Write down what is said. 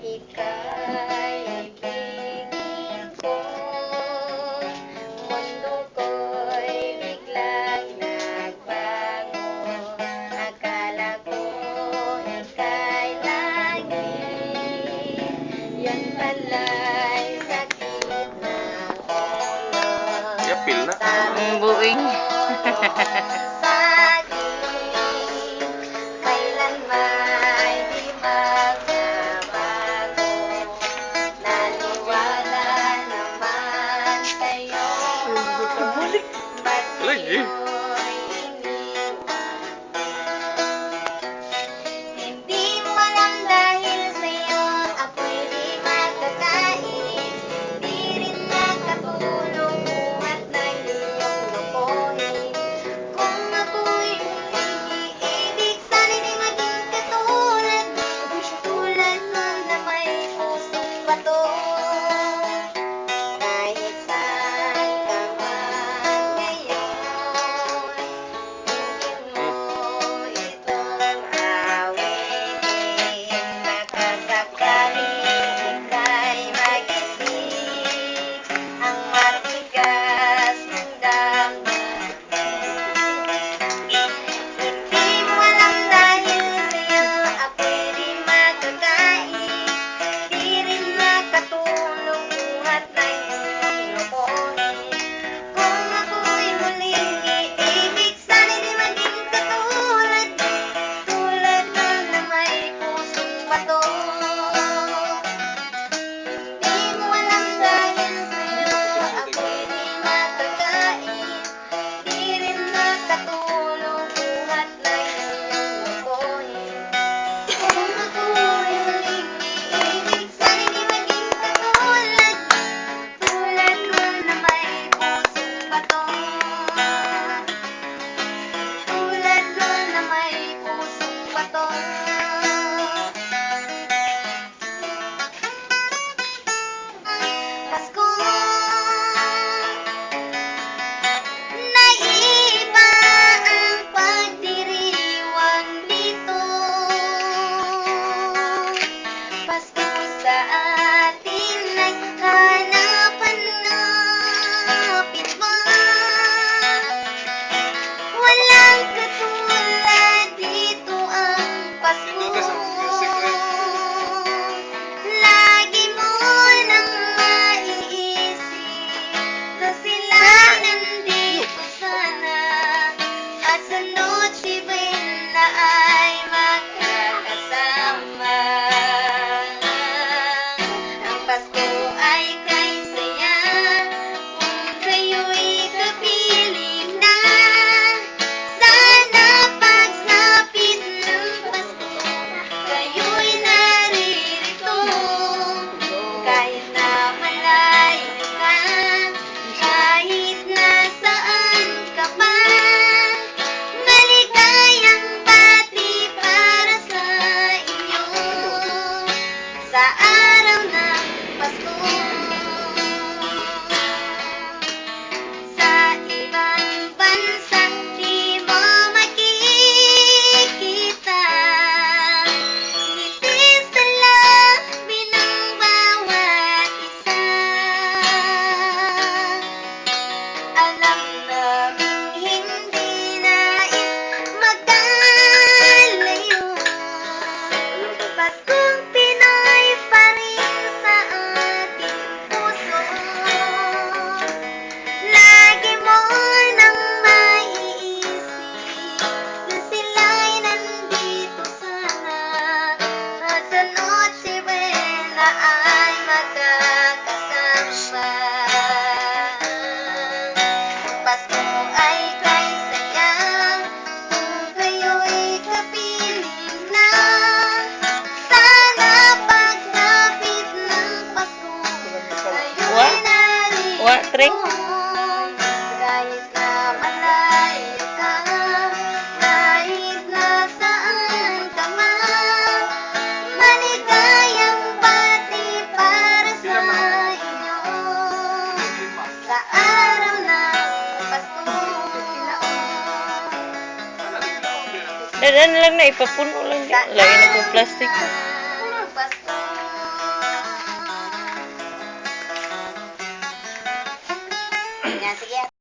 ika'y ibigin ko. Mundo ko'y biglang nagbago. Akala ko ika'y langit. Yan pala'y sakit ng ulo. Yapil na. Sabi Buing. kailanman di magbabago. Naniwala naman kayo. Ba't Lagi. hindi mo alam dahil sa'yo ako'y di makakain. Di rin makatulong buhat ng iyong lokohin. Kung ako'y umiibig, sana'y di maging katulad mo na may pusong bato. Kahit saan ka man ngayon, tingin mo itong awitin. Baka sakaling ika'y mag-isip ang matigas ng damdamin. Hindi mo alam dahil sa'yo ako'y di makakain. Di rin makatulong buhat ng iyong lokohin. Kung ako'y muling iibig, sana'y di maging katulad mo na may pusong bato. Hindi mo alam dahil sa'yo ako'y di makakain. Di rin makatulong buhat ng iyong lokohin. Kung ako'y muling iibig, sana'y di maging katulad mo na may pusong bato. Tulad mo na may pusong bato. Pasko naiba ang pagdiriwang dito. Pasko sa atin naghanapan napit mo. Walang katulad dito ang Pasko. Lagi mo nang maiisip na sila nandito sana. At sa Noche Buena ay magkakasama. Ang Pasko ay kay saya kung kayo'y kapiling na. Sana pagsapit ng Pasko, kayo'y naririto. Kahit na malayo ka, kahit nasaan ka pa, maligayang bati para sa inyo sa araw ng Pasko. Sa ibang bansa di mo makikita ngiti sa labi ng bawat isa. Alam naming hindi nais magkalayo. Paskong Pinoy pa rin sa ating puso. Lagi mo nang maiisip na sila'y nandito sana. At sa Noche Buena ay magkakasama. Ang Pasko ay kay saya kung kayo'y kapiling na. Sana pagsapit ng Pasko, kayo'y narito. Wa, Treng? Kahit na malayo ka, kahit nasaan ka man, maligayang bati para sa inyo sa araw ng Pasko. Dadan lang na, ipapuno lang dyan. Lagi na po plastic. Pasko Sige.